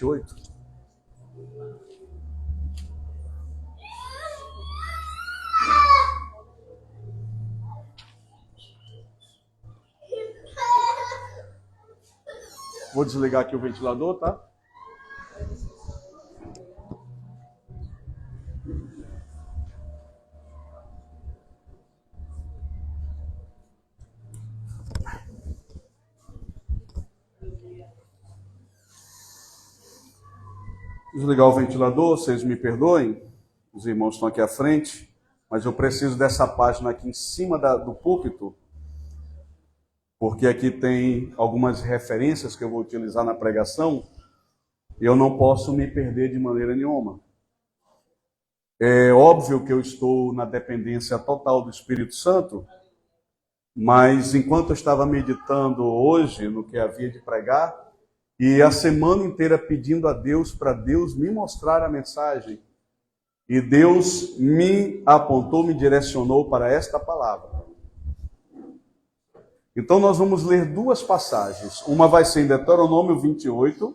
28. Vou desligar aqui o ventilador, tá? Desligar o ventilador, vocês me perdoem, os irmãos estão aqui à frente, mas eu preciso dessa página aqui em cima do púlpito, porque aqui tem algumas referências que eu vou utilizar na pregação, e eu não posso me perder de maneira nenhuma. É óbvio que eu estou na dependência total do Espírito Santo, mas enquanto eu estava meditando hoje no que havia de pregar, e a semana inteira pedindo a Deus para Deus me mostrar a mensagem. E Deus me apontou, me direcionou para esta palavra. Então nós vamos ler duas passagens. Uma vai ser em Deuteronômio 28.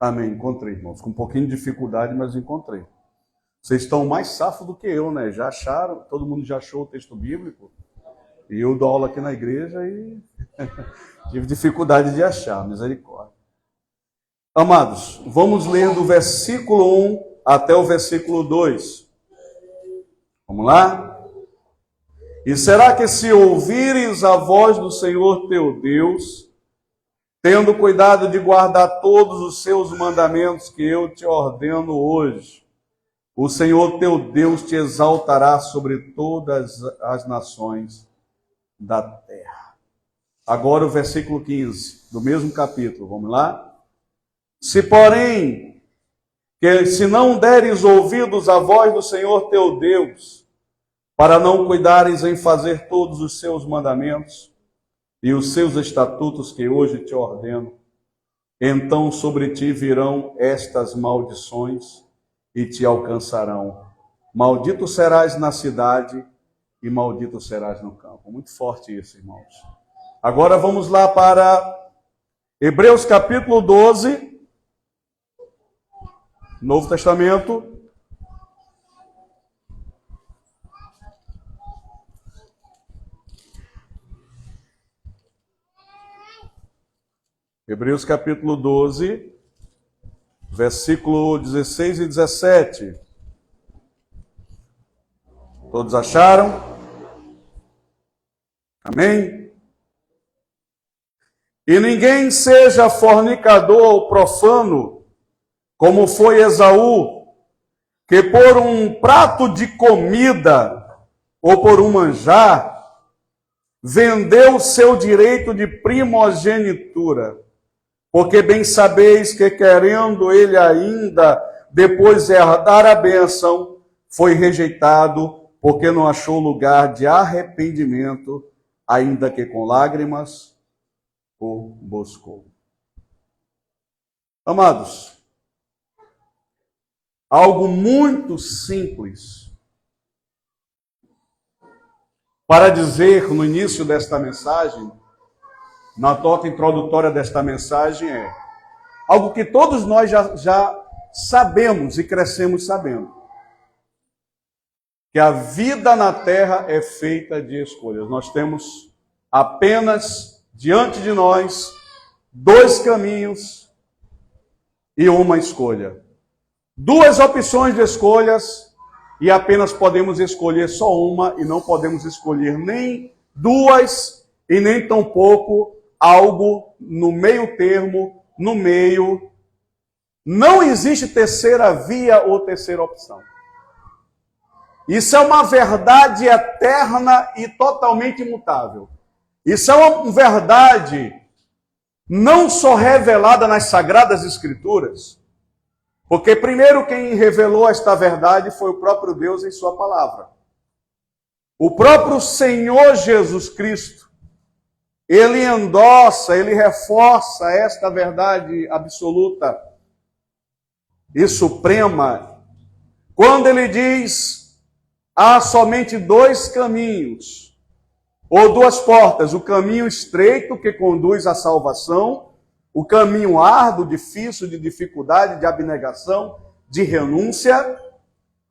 Amém, encontrei, irmãos. Com um pouquinho de dificuldade, mas encontrei. Vocês estão mais safos do que eu, né? Já acharam, todo mundo já achou o texto bíblico. E eu dou aula aqui na igreja e tive dificuldade de achar, misericórdia. Amados, vamos ler do versículo 1 até o versículo 2. Vamos lá? E será que se ouvires a voz do Senhor teu Deus, tendo cuidado de guardar todos os seus mandamentos que eu te ordeno hoje, o Senhor teu Deus te exaltará sobre todas as nações da terra. Agora o versículo 15, do mesmo capítulo, vamos lá? Se porém, se não deres ouvidos à voz do Senhor teu Deus, para não cuidares em fazer todos os seus mandamentos, e os seus estatutos que hoje te ordeno, então sobre ti virão estas maldições e te alcançarão. Maldito serás na cidade e maldito serás no campo. Muito forte isso, irmãos. Agora vamos lá para Hebreus capítulo 12, Novo Testamento. Hebreus capítulo 12, versículo 16 e 17. Todos acharam? Amém? E ninguém seja fornicador ou profano, como foi Esaú, que por um prato de comida ou por um manjar, vendeu seu direito de primogenitura. Porque bem sabeis que, querendo ele ainda depois herdar a bênção, foi rejeitado, porque não achou lugar de arrependimento, ainda que com lágrimas o buscou. Amados, algo muito simples para dizer no início desta mensagem, na nota introdutória desta mensagem, é algo que todos nós já sabemos e crescemos sabendo. Que a vida na terra é feita de escolhas. Nós temos apenas diante de nós dois caminhos e uma escolha. Duas opções de escolhas e apenas podemos escolher só uma e não podemos escolher nem duas e nem tampouco algo no meio termo, no meio. Não existe terceira via ou terceira opção. Isso é uma verdade eterna e totalmente imutável. Isso é uma verdade não só revelada nas Sagradas Escrituras, Porque primeiro quem revelou esta verdade foi o próprio Deus em sua palavra. O próprio Senhor Jesus Cristo, ele endossa, ele reforça esta verdade absoluta e suprema, quando ele diz: há somente dois caminhos, ou duas portas, o caminho estreito que conduz à salvação, o caminho árduo, difícil, de dificuldade, de abnegação, de renúncia,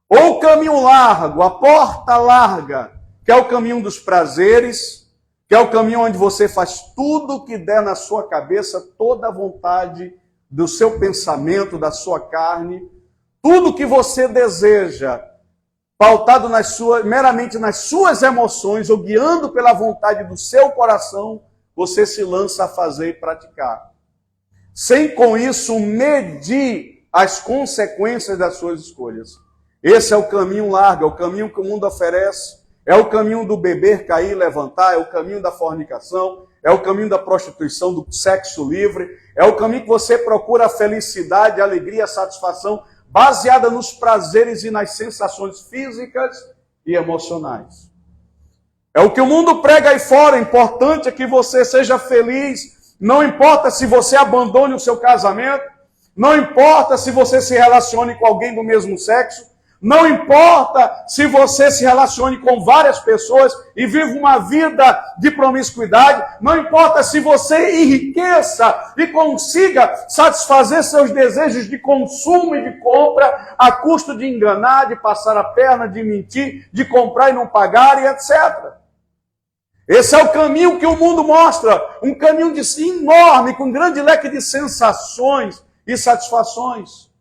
ou o caminho largo, a porta larga, que é o caminho dos prazeres, que é o caminho onde você faz tudo o que der na sua cabeça, toda a vontade do seu pensamento, da sua carne, tudo que você deseja, pautado meramente nas suas emoções, ou guiando pela vontade do seu coração, você se lança a fazer e praticar. Sem com isso medir as consequências das suas escolhas. Esse é o caminho largo, é o caminho que o mundo oferece, é o caminho do beber, cair, levantar, é o caminho da fornicação, é o caminho da prostituição, do sexo livre, é o caminho que você procura a felicidade, a alegria, a satisfação, baseada nos prazeres e nas sensações físicas e emocionais. É o que o mundo prega aí fora. Importante é que você seja feliz. Não importa se você abandone o seu casamento, não importa se você se relacione com alguém do mesmo sexo, não importa se você se relacione com várias pessoas e vive uma vida de promiscuidade, não importa se você enriqueça e consiga satisfazer seus desejos de consumo e de compra a custo de enganar, de passar a perna, de mentir, de comprar e não pagar e etc. Esse é o caminho que o mundo mostra, um caminho enorme, com um grande leque de sensações e satisfações.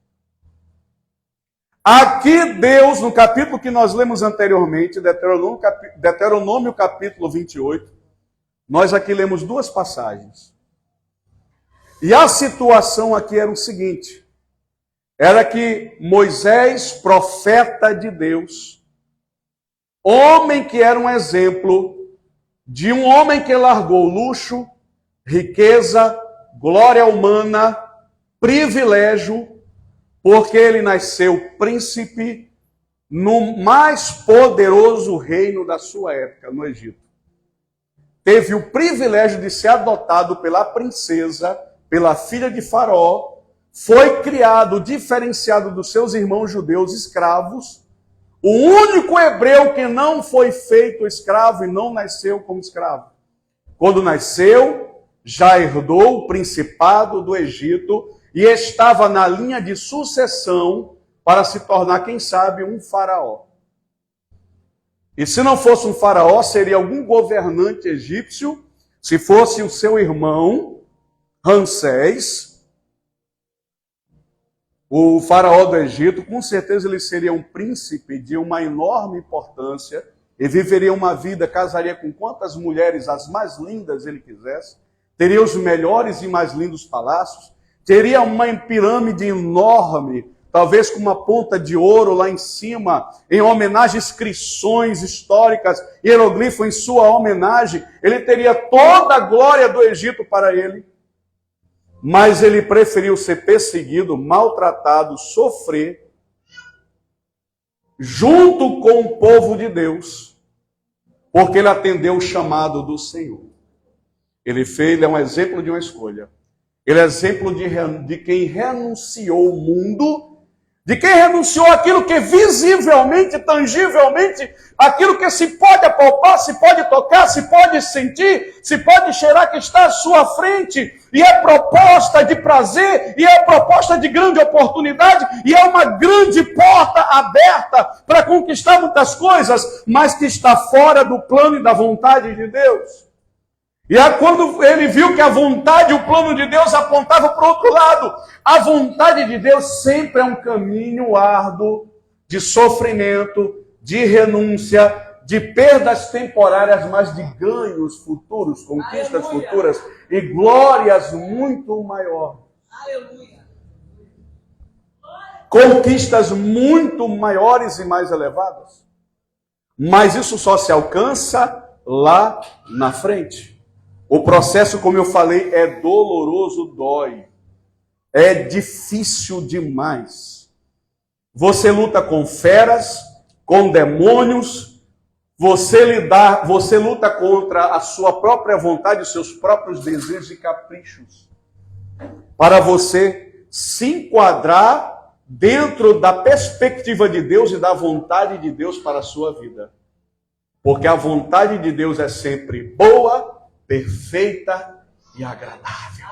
Aqui Deus, no capítulo que nós lemos anteriormente, Deuteronômio capítulo 28, nós aqui lemos duas passagens. E a situação aqui era o seguinte, era que Moisés, profeta de Deus, homem que era um exemplo de um homem que largou luxo, riqueza, glória humana, privilégio, porque ele nasceu príncipe no mais poderoso reino da sua época, no Egito. Teve o privilégio de ser adotado pela princesa, pela filha de Faraó, foi criado, diferenciado dos seus irmãos judeus escravos, o único hebreu que não foi feito escravo e não nasceu como escravo. Quando nasceu, já herdou o principado do Egito e estava na linha de sucessão para se tornar, quem sabe, um faraó. E se não fosse um faraó, seria algum governante egípcio, se fosse o seu irmão, Ramsés, o faraó do Egito, com certeza ele seria um príncipe de uma enorme importância e viveria uma vida, casaria com quantas mulheres, as mais lindas ele quisesse, teria os melhores e mais lindos palácios, teria uma pirâmide enorme, talvez com uma ponta de ouro lá em cima, em homenagem a inscrições históricas, hieroglifo em sua homenagem. Ele teria toda a glória do Egito para ele. Mas ele preferiu ser perseguido, maltratado, sofrer, junto com o povo de Deus, porque ele atendeu o chamado do Senhor. Ele é um exemplo de uma escolha. Ele é exemplo de quem renunciou o mundo, de quem renunciou aquilo que visivelmente, tangivelmente, aquilo que se pode apalpar, se pode tocar, se pode sentir, se pode cheirar, que está à sua frente, e é proposta de prazer, e é proposta de grande oportunidade, e é uma grande porta aberta para conquistar muitas coisas, mas que está fora do plano e da vontade de Deus. E aí, quando ele viu que a vontade e o plano de Deus apontava para o outro lado, a vontade de Deus sempre é um caminho árduo de sofrimento, de renúncia, de perdas temporárias, mas de ganhos futuros, conquistas futuras e glórias muito maiores. Aleluia. Conquistas muito maiores e mais elevadas. Mas isso só se alcança lá na frente. O processo, como eu falei, é doloroso, dói. É difícil demais. Você luta com feras, com demônios, você luta contra a sua própria vontade, os seus próprios desejos e caprichos. Para você se enquadrar dentro da perspectiva de Deus e da vontade de Deus para a sua vida. Porque a vontade de Deus é sempre boa, perfeita e agradável.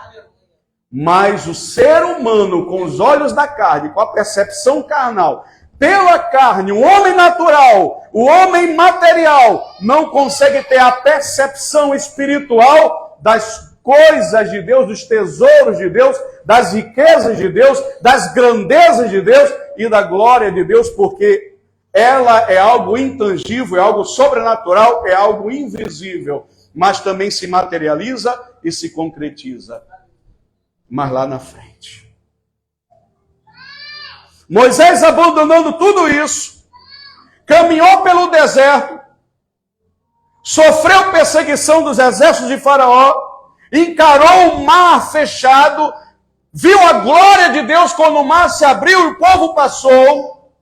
Mas o ser humano, com os olhos da carne, com a percepção carnal, pela carne, o homem natural, o homem material, não consegue ter a percepção espiritual das coisas de Deus, dos tesouros de Deus, das riquezas de Deus, das grandezas de Deus e da glória de Deus, porque ela é algo intangível, é algo sobrenatural, é algo invisível, mas também se materializa e se concretiza. Mas lá na frente, Moisés, abandonando tudo isso, caminhou pelo deserto, sofreu perseguição dos exércitos de Faraó, encarou o mar fechado, viu a glória de Deus quando o mar se abriu e o povo passou,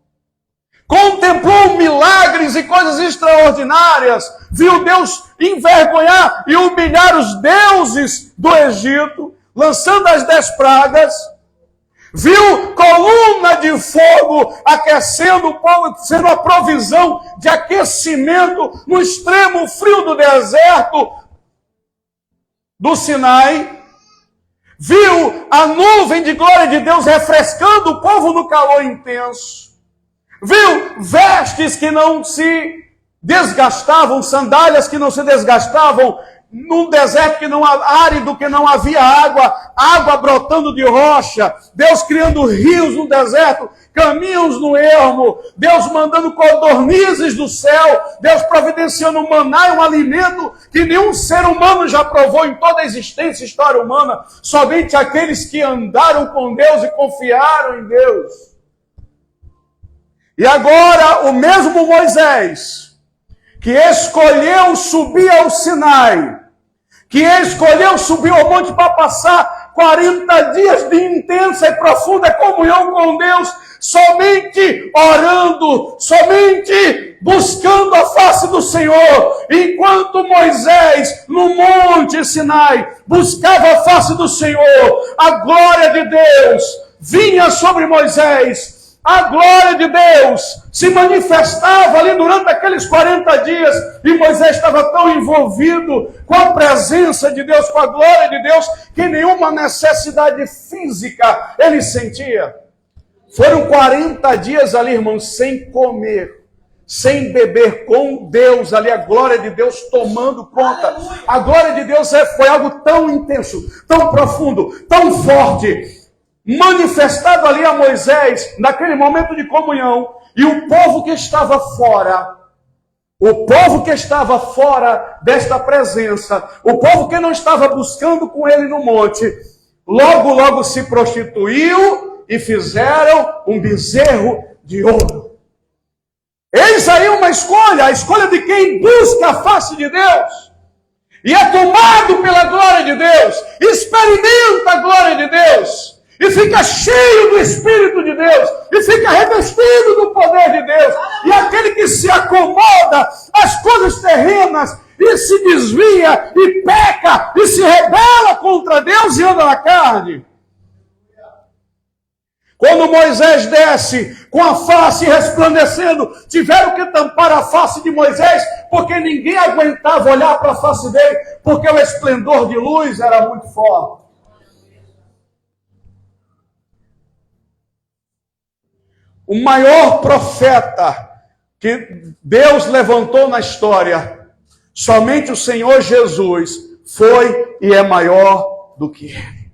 contemplou milagres e coisas extraordinárias, viu Deus envergonhar e humilhar os deuses do Egito, lançando as 10 pragas, viu coluna de fogo aquecendo o povo, sendo a provisão de aquecimento no extremo frio do deserto do Sinai, viu a nuvem de glória de Deus refrescando o povo no calor intenso, viu vestes que não se desgastavam, sandálias que não se desgastavam, num deserto que não árido, que não havia água brotando de rocha, Deus criando rios no deserto, caminhos no ermo, Deus mandando codornizes do céu, Deus providenciando maná, um alimento que nenhum ser humano já provou em toda a existência e história humana, somente aqueles que andaram com Deus e confiaram em Deus. E agora o mesmo Moisés, que escolheu subir ao Sinai, que escolheu subir ao monte para passar 40 dias de intensa e profunda comunhão com Deus, somente orando, somente buscando a face do Senhor, enquanto Moisés, no monte Sinai, buscava a face do Senhor, a glória de Deus vinha sobre Moisés, a glória de Deus se manifestava ali durante aqueles 40 dias, e Moisés estava tão envolvido com a presença de Deus, com a glória de Deus, que nenhuma necessidade física ele sentia. Foram 40 dias ali, irmãos, sem comer, sem beber, com Deus ali, a glória de Deus tomando conta. A glória de Deus foi algo tão intenso, tão profundo, tão forte, manifestado ali a Moisés, naquele momento de comunhão, e o povo que estava fora desta presença, o povo que não estava buscando com ele no monte, logo se prostituiu e fizeram um bezerro de ouro. Eis aí uma escolha, a escolha de quem busca a face de Deus, e é tomado pela glória de Deus, experimenta a glória de Deus, e fica cheio do Espírito de Deus, e fica revestido do poder de Deus. E aquele que se acomoda às coisas terrenas, e se desvia, e peca, e se rebela contra Deus e anda na carne. Quando Moisés desce com a face resplandecendo, tiveram que tampar a face de Moisés, porque ninguém aguentava olhar para a face dele, porque o esplendor de luz era muito forte. O maior profeta que Deus levantou na história, somente o Senhor Jesus foi e é maior do que ele.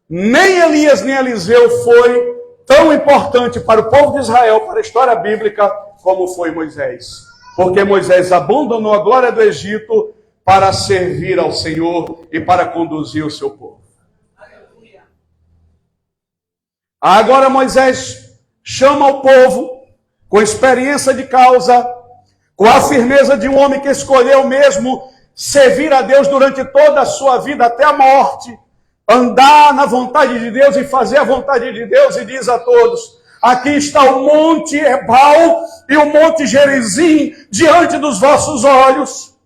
Nem Elias nem Eliseu foi tão importante para o povo de Israel, para a história bíblica, como foi Moisés. Porque Moisés abandonou a glória do Egito para servir ao Senhor e para conduzir o seu povo. Agora Moisés chama o povo com experiência de causa, com a firmeza de um homem que escolheu mesmo servir a Deus durante toda a sua vida até a morte, andar na vontade de Deus e fazer a vontade de Deus, e diz a todos: Aqui está o Monte Ebal e o Monte Gerizim diante dos vossos olhos.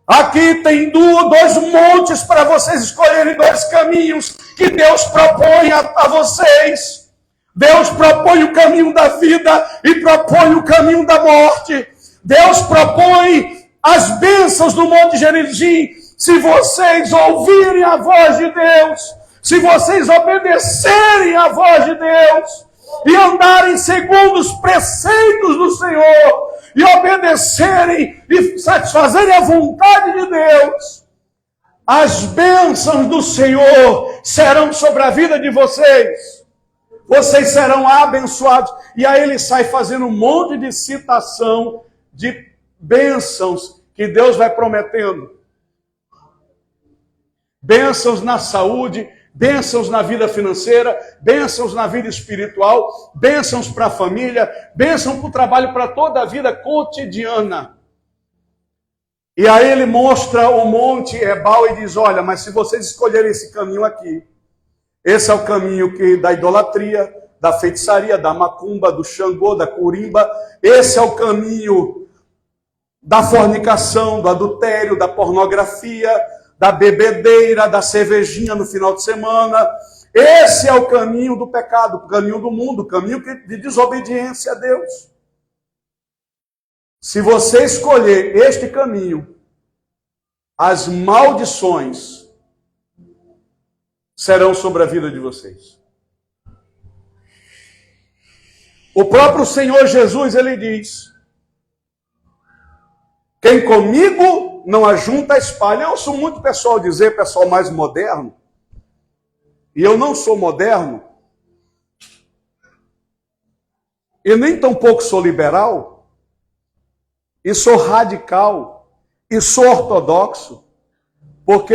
Aqui tem dois montes para vocês escolherem, dois caminhos que Deus propõe a vocês. Deus propõe o caminho da vida e propõe o caminho da morte. Deus propõe as bênçãos do Monte Gerizim. Se vocês ouvirem a voz de Deus, se vocês obedecerem à voz de Deus e andarem segundo os preceitos do Senhor e obedecerem e satisfazerem a vontade de Deus, as bênçãos do Senhor serão sobre a vida de vocês. Vocês serão abençoados. E aí ele sai fazendo um monte de citação de bênçãos que Deus vai prometendo. Bênçãos na saúde, bênçãos na vida financeira, bênçãos na vida espiritual, bênçãos para a família, bênção para o trabalho, para toda a vida cotidiana. E aí ele mostra o Monte Ebal e diz, olha, mas se vocês escolherem esse caminho aqui, esse é o caminho da idolatria, da feitiçaria, da macumba, do Xangô, da curimba, esse é o caminho da fornicação, do adultério, da pornografia, da bebedeira, da cervejinha no final de semana. Esse é o caminho do pecado, o caminho do mundo, o caminho de desobediência a Deus. Se você escolher este caminho, as maldições serão sobre a vida de vocês. O próprio Senhor Jesus, ele diz, quem comigo não ajunta, espalha. Eu sou muito pessoal dizer, pessoal mais moderno, e eu não sou moderno, e nem tampouco sou liberal, e sou radical, e sou ortodoxo, porque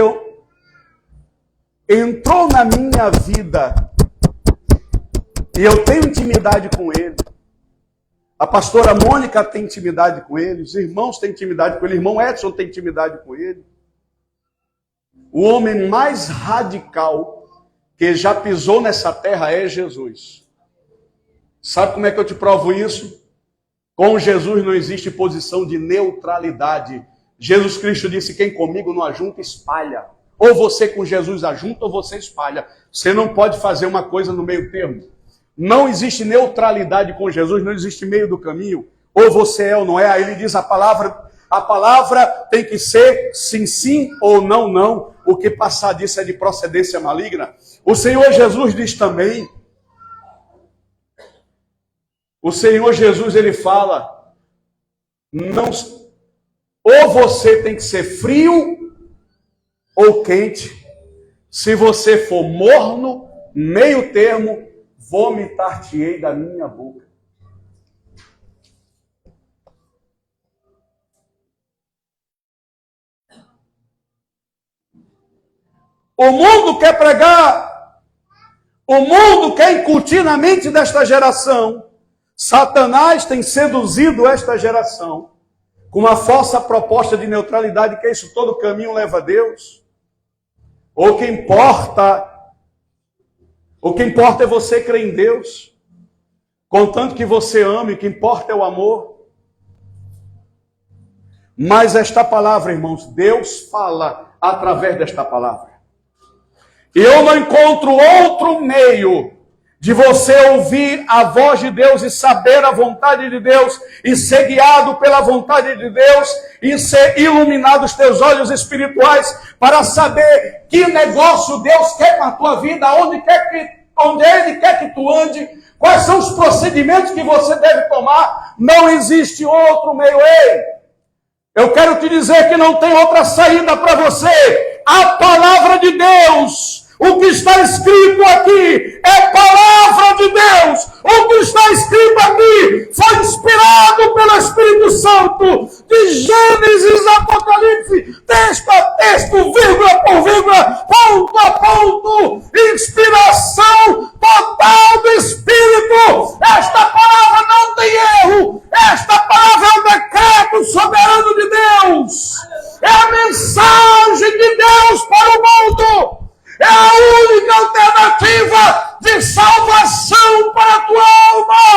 entrou na minha vida, e eu tenho intimidade com ele. A pastora Mônica tem intimidade com ele, os irmãos têm intimidade com ele, o irmão Edson tem intimidade com ele. O homem mais radical que já pisou nessa terra é Jesus. Sabe como é que eu te provo isso? Com Jesus não existe posição de neutralidade. Jesus Cristo disse, quem comigo não ajunta, espalha. Ou você com Jesus ajunta, ou você espalha. Você não pode fazer uma coisa no meio termo. Não existe neutralidade com Jesus, não existe meio do caminho. Ou você é ou não é. Aí ele diz a palavra tem que ser sim, sim ou não, não. O que passar disso é de procedência maligna. O Senhor Jesus diz também, o Senhor Jesus ele fala, não, ou você tem que ser frio ou quente. Se você for morno, meio termo, vomitar-te-ei da minha boca. O mundo quer pregar, o mundo quer incutir na mente desta geração. Satanás tem seduzido esta geração com uma falsa proposta de neutralidade, que é isso, todo caminho leva a Deus. O que importa é você crer em Deus, contanto que você ame, o que importa é o amor. Mas esta palavra, irmãos, Deus fala através desta palavra. E eu não encontro outro meio de você ouvir a voz de Deus e saber a vontade de Deus e ser guiado pela vontade de Deus e ser iluminado os teus olhos espirituais para saber que negócio Deus quer com a tua vida, onde Ele quer que tu ande, quais são os procedimentos que você deve tomar. Não existe outro meio. Ei, eu quero te dizer que não tem outra saída para você. A palavra de Deus. O que está escrito aqui é palavra de Deus. O que está escrito aqui foi inspirado pelo Espírito Santo. De Gênesis a Apocalipse, texto a texto, vírgula por vírgula, ponto a ponto. Inspiração total do Espírito. Esta palavra não tem erro. Esta palavra é o decreto soberano de Deus. É a mensagem de Deus para o mundo. É a única alternativa de salvação para a tua alma.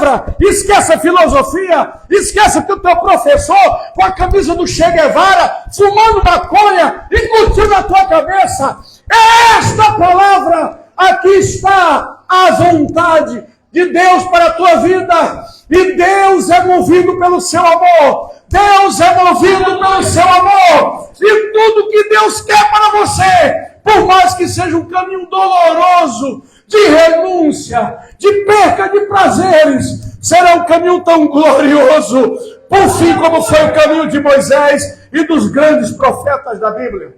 palavra, esquece a filosofia, esquece que o teu professor, com a camisa do Che Guevara, fumando maconha e curtindo a tua cabeça. É esta palavra, aqui está a vontade de Deus para a tua vida. E Deus é movido pelo seu amor. Deus é movido pelo seu amor. E tudo que Deus quer para você, por mais que seja um caminho doloroso, de renúncia, de perca de prazeres, será um caminho tão glorioso, por fim, como foi o caminho de Moisés e dos grandes profetas da Bíblia.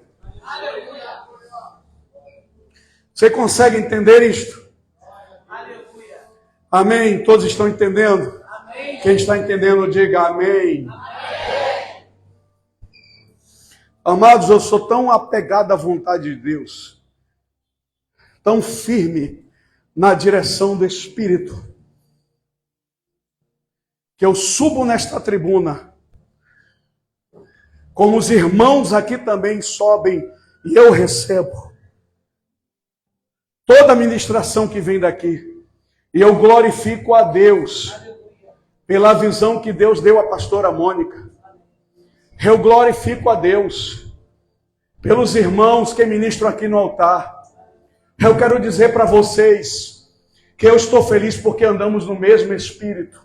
Você consegue entender isto? Amém? Todos estão entendendo? Amém. Quem está entendendo, diga amém. Amém. Amados, eu sou tão apegado à vontade de Deus, tão firme na direção do Espírito, que eu subo nesta tribuna, como os irmãos aqui também sobem, e eu recebo toda a ministração que vem daqui. E eu glorifico a Deus pela visão que Deus deu à pastora Mônica. Eu glorifico a Deus pelos irmãos que ministram aqui no altar. Eu quero dizer para vocês que eu estou feliz porque andamos no mesmo Espírito.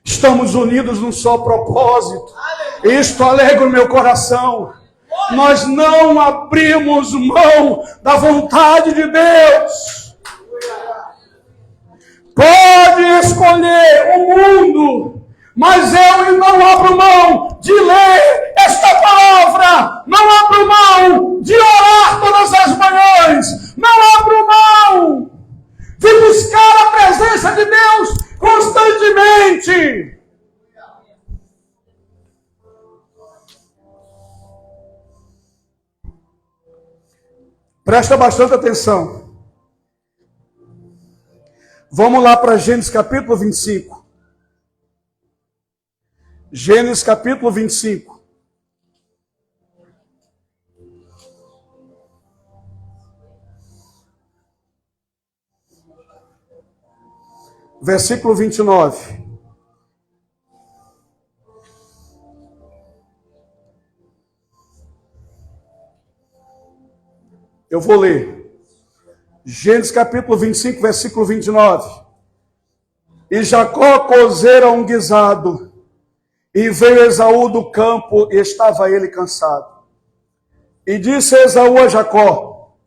Estamos unidos num só propósito. Isto alegra o meu coração. Nós não abrimos mão da vontade de Deus. Pode escolher o mundo, mas eu não abro mão de ler esta palavra, não abro mão de orar todas as manhãs, não abro mão de buscar a presença de Deus constantemente. Presta bastante atenção. Vamos lá para Gênesis capítulo 25. Gênesis capítulo 25. Versículo 29. Eu vou ler. Gênesis capítulo 25, versículo 29. E Jacó cozera um guisado, e veio Esaú do campo, e estava ele cansado. E disse Esaú a Jacó: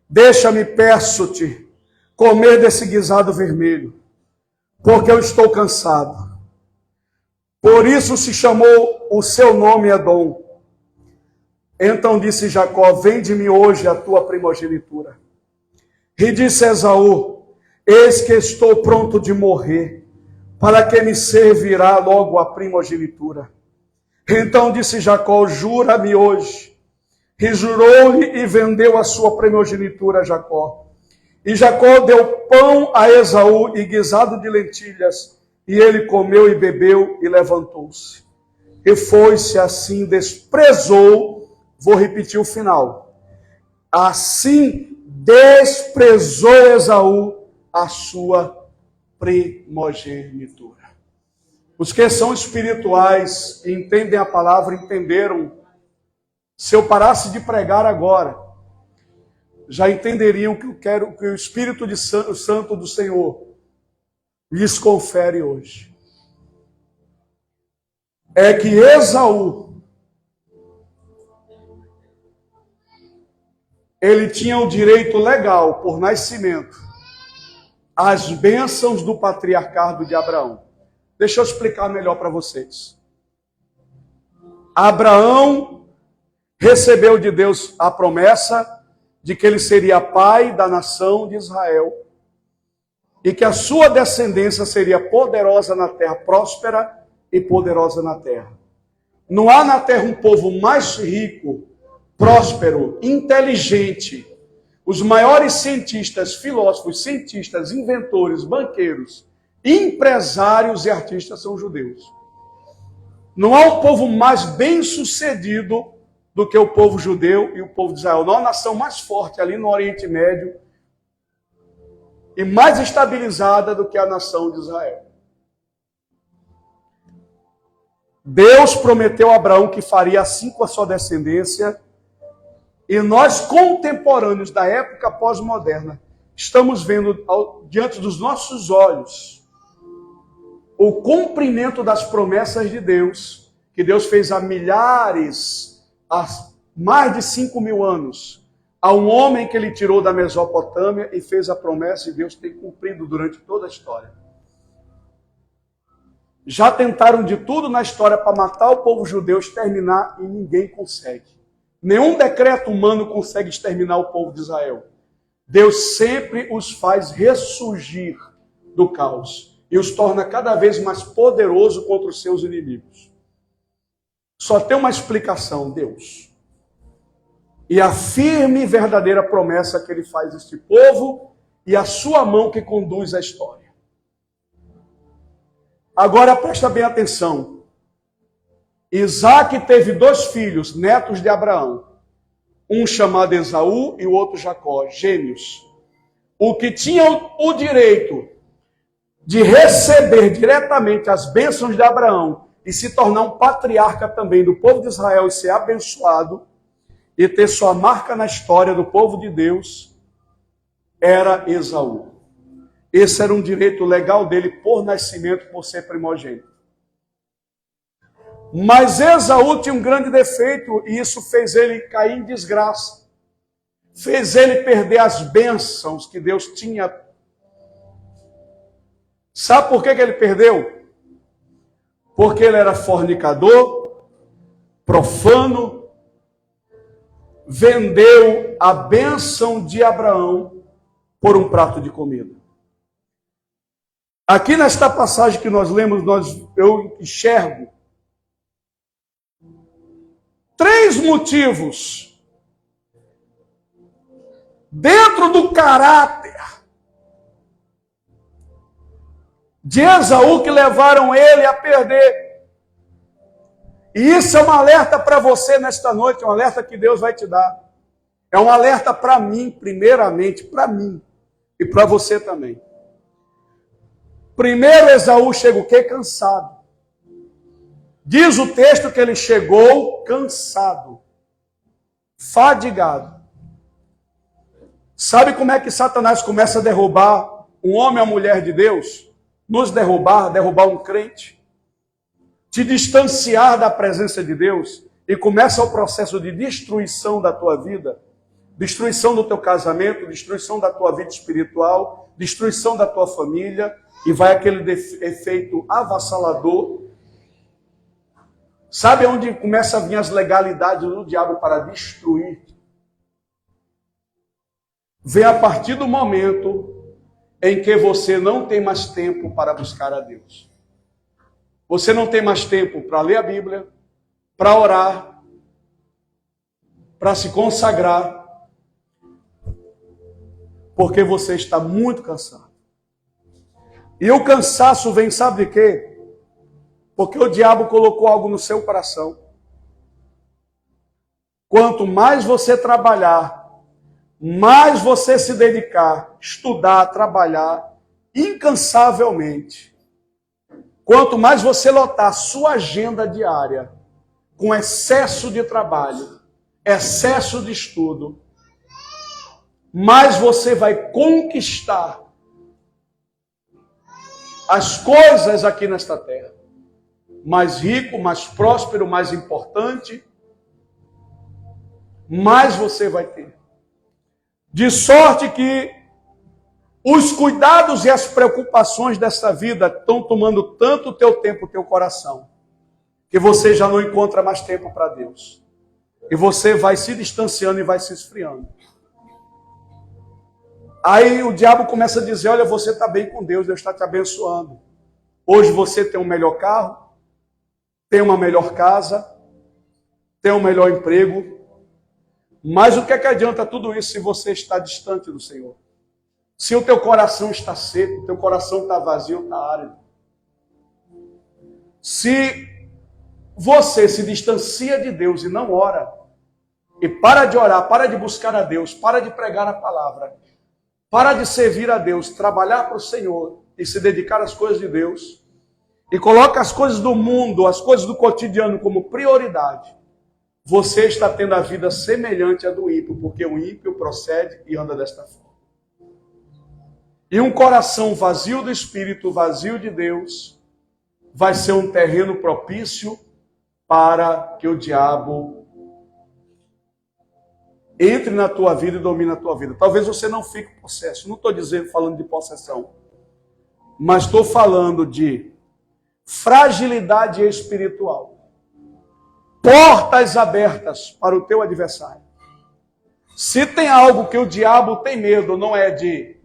deixa-me, peço-te, comer desse guisado vermelho, porque eu estou cansado. Por isso se chamou o seu nome Edom. Então disse Jacó: vende-me hoje a tua primogenitura. E disse Esaú: eis que estou pronto de morrer, para que me servirá logo a primogenitura. Então disse Jacó: jura-me hoje. E jurou-lhe e vendeu a sua primogenitura a Jacó. E Jacó deu pão a Esaú e guisado de lentilhas, e ele comeu e bebeu e levantou-se. E foi-se assim, desprezou, vou repetir o final, assim desprezou Esaú a sua primogenitura. Os que são espirituais e entendem a palavra, entenderam. Se eu parasse de pregar agora, já entenderiam que eu quero que o Espírito Santo do Senhor lhes confere hoje. É que Esaú, ele tinha o direito legal, por nascimento, às bênçãos do patriarcado de Abraão. Deixa eu explicar melhor para vocês. Abraão recebeu de Deus a promessa de que ele seria pai da nação de Israel e que a sua descendência seria poderosa na terra, próspera e poderosa na terra. Não há na terra um povo mais rico, próspero, inteligente. Os maiores cientistas, filósofos, cientistas, inventores, banqueiros, empresários e artistas são judeus. Não há um povo mais bem-sucedido do que o povo judeu e o povo de Israel. Não há nação mais forte ali no Oriente Médio e mais estabilizada do que a nação de Israel. Deus prometeu a Abraão que faria assim com a sua descendência, e nós, contemporâneos da época pós-moderna, estamos vendo diante dos nossos olhos o cumprimento das promessas de Deus, que Deus fez há milhares, há mais de 5.000 anos, a um homem que ele tirou da Mesopotâmia e fez a promessa, e Deus tem cumprido durante toda a história. Já tentaram de tudo na história para matar o povo judeu, exterminar, e ninguém consegue. Nenhum decreto humano consegue exterminar o povo de Israel. Deus sempre os faz ressurgir do caos e os torna cada vez mais poderoso contra os seus inimigos. Só tem uma explicação, Deus. E a firme e verdadeira promessa que ele faz a este povo e a sua mão que conduz a história. Agora presta bem atenção. Isaac teve 2 filhos, netos de Abraão. Um chamado Esaú e o outro Jacó, gêmeos. O que tinha o direito de receber diretamente as bênçãos de Abraão e se tornar um patriarca também do povo de Israel e ser abençoado e ter sua marca na história do povo de Deus, era Esaú. Esse era um direito legal dele por nascimento, por ser primogênito. Mas Esaú tinha um grande defeito e isso fez ele cair em desgraça. Fez ele perder as bênçãos que Deus tinha. Sabe por que ele perdeu? Porque ele era fornicador, profano, vendeu a bênção de Abraão por um prato de comida. Aqui nesta passagem que nós lemos, eu enxergo 3 motivos dentro do caráter de Esaú que levaram ele a perder. E isso é um alerta para você nesta noite, um alerta que Deus vai te dar. É um alerta para mim, primeiramente, para mim e para você também. Primeiro, Esaú chega o quê? Cansado. Diz o texto que ele chegou cansado, fadigado. Sabe como é que Satanás começa a derrubar um homem ou mulher de Deus? Nos derrubar um crente, te distanciar da presença de Deus, e começa o processo de destruição da tua vida, destruição do teu casamento, destruição da tua vida espiritual, destruição da tua família, e vai aquele efeito avassalador. Sabe onde começa a vir as legalidades do diabo para destruir? Vem a partir do momento em que você não tem mais tempo para buscar a Deus. Você não tem mais tempo para ler a Bíblia, para orar, para se consagrar, porque você está muito cansado. E o cansaço vem, sabe de quê? Porque o diabo colocou algo no seu coração. Quanto mais você trabalhar, mais você se dedicar, estudar, trabalhar, incansavelmente, quanto mais você lotar sua agenda diária com excesso de trabalho, excesso de estudo, mais você vai conquistar as coisas aqui nesta terra. Mais rico, mais próspero, mais importante, mais você vai ter. De sorte que os cuidados e as preocupações dessa vida estão tomando tanto o teu tempo, o teu coração, que você já não encontra mais tempo para Deus. E você vai se distanciando e vai se esfriando. Aí o diabo começa a dizer, olha, você está bem com Deus, Deus está te abençoando. Hoje você tem um melhor carro, tem uma melhor casa, tem um melhor emprego. Mas o que é que adianta tudo isso se você está distante do Senhor? Se o teu coração está seco, o teu coração está vazio, está árido. Se você se distancia de Deus e não ora, e para de orar, para de buscar a Deus, para de pregar a palavra, para de servir a Deus, trabalhar para o Senhor e se dedicar às coisas de Deus, e coloca as coisas do mundo, as coisas do cotidiano como prioridade, você está tendo a vida semelhante à do ímpio, porque o ímpio procede e anda desta forma. E um coração vazio do Espírito, vazio de Deus, vai ser um terreno propício para que o diabo entre na tua vida e domine a tua vida. Talvez você não fique possesso. Não estou falando de possessão, mas estou falando de fragilidade espiritual. Portas abertas para o teu adversário. Se tem algo que o diabo tem medo, não é de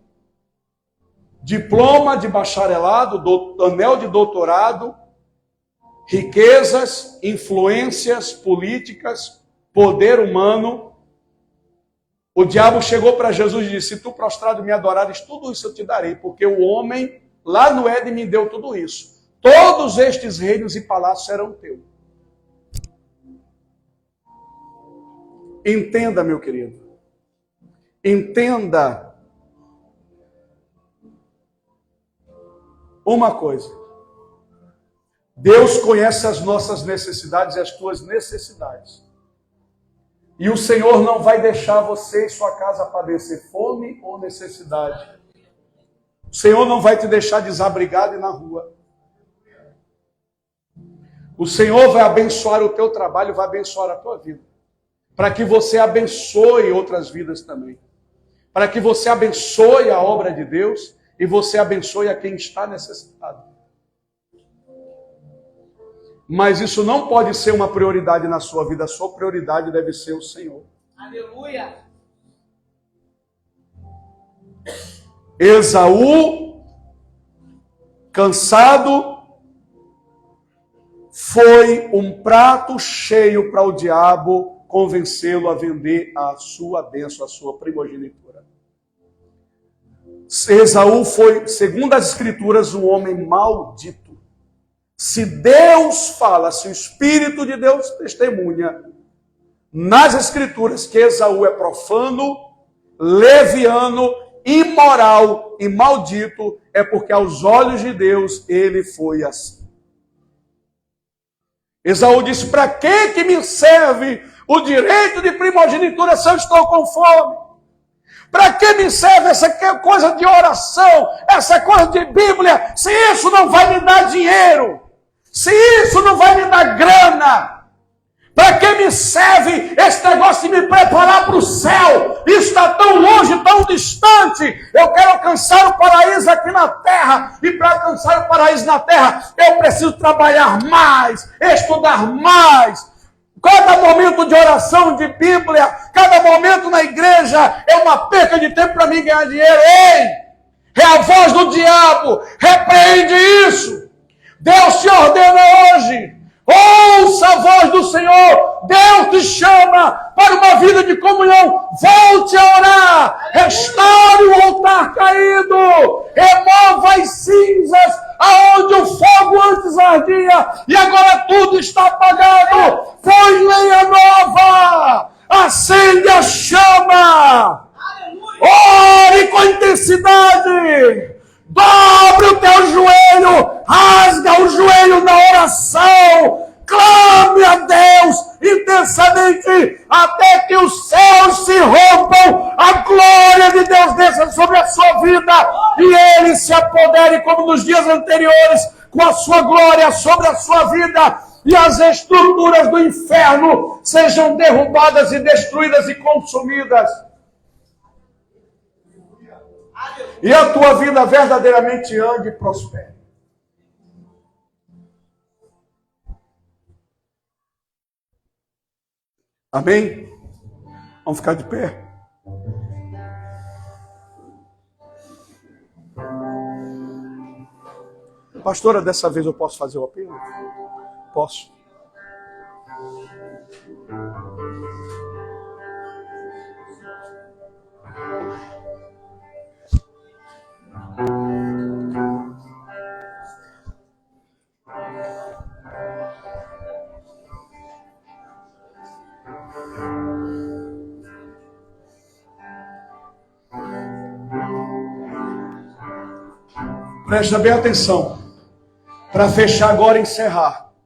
diploma de bacharelado, anel de doutorado, riquezas, influências políticas, poder humano. O diabo chegou para Jesus e disse: se tu prostrado me adorares, tudo isso eu te darei, porque o homem lá no Éden me deu tudo isso. Todos estes reinos e palácios serão teus. Entenda, meu querido. Entenda uma coisa. Deus conhece as nossas necessidades e as tuas necessidades. E o Senhor não vai deixar você e sua casa padecer fome ou necessidade. O Senhor não vai te deixar desabrigado e na rua. O Senhor vai abençoar o teu trabalho, vai abençoar a tua vida. Para que você abençoe outras vidas também. Para que você abençoe a obra de Deus e você abençoe a quem está necessitado. Mas isso não pode ser uma prioridade na sua vida. A sua prioridade deve ser o Senhor. Aleluia! Esaú, cansado, foi um prato cheio para o diabo convencê-lo a vender a sua bênção, a sua primogenitura. Esaú foi, segundo as Escrituras, um homem maldito. Se Deus fala, se o Espírito de Deus testemunha nas Escrituras que Esaú é profano, leviano, imoral e maldito, é porque aos olhos de Deus ele foi assim. Esaú disse: para que me serve o direito de primogenitura se eu estou com fome? Para que me serve essa coisa de oração, essa coisa de Bíblia, se isso não vai me dar dinheiro? Se isso não vai me dar grana? Para que me serve esse negócio de me preparar para o céu? Isso está tão longe, tão distante. Eu quero alcançar o paraíso aqui na terra. E para alcançar o paraíso na terra, eu preciso trabalhar mais, estudar mais. Cada momento de oração, de Bíblia, cada momento na igreja é uma perca de tempo para mim ganhar dinheiro. Ei! É a voz do diabo. Repreende isso. Deus te ordena hoje. Ouça a voz do Senhor. Deus te chama para uma vida de comunhão. Volte a orar. Restaure o altar caído. Remova as cinzas aonde o fogo antes ardia e agora tudo está apagado. Põe lenha nova. Acende a chama. Ore com intensidade. Dobre o teu joelho, rasga o joelho na oração, clame a Deus intensamente, até que os céus se rompam, a glória de Deus desça sobre a sua vida, e Ele se apodere como nos dias anteriores, com a sua glória sobre a sua vida, e as estruturas do inferno sejam derrubadas e destruídas e consumidas. E a tua vida verdadeiramente ande e prospere. Amém? Vamos ficar de pé. Pastora, dessa vez eu posso fazer o apelo? Posso. Presta bem atenção. Para fechar agora e encerrar.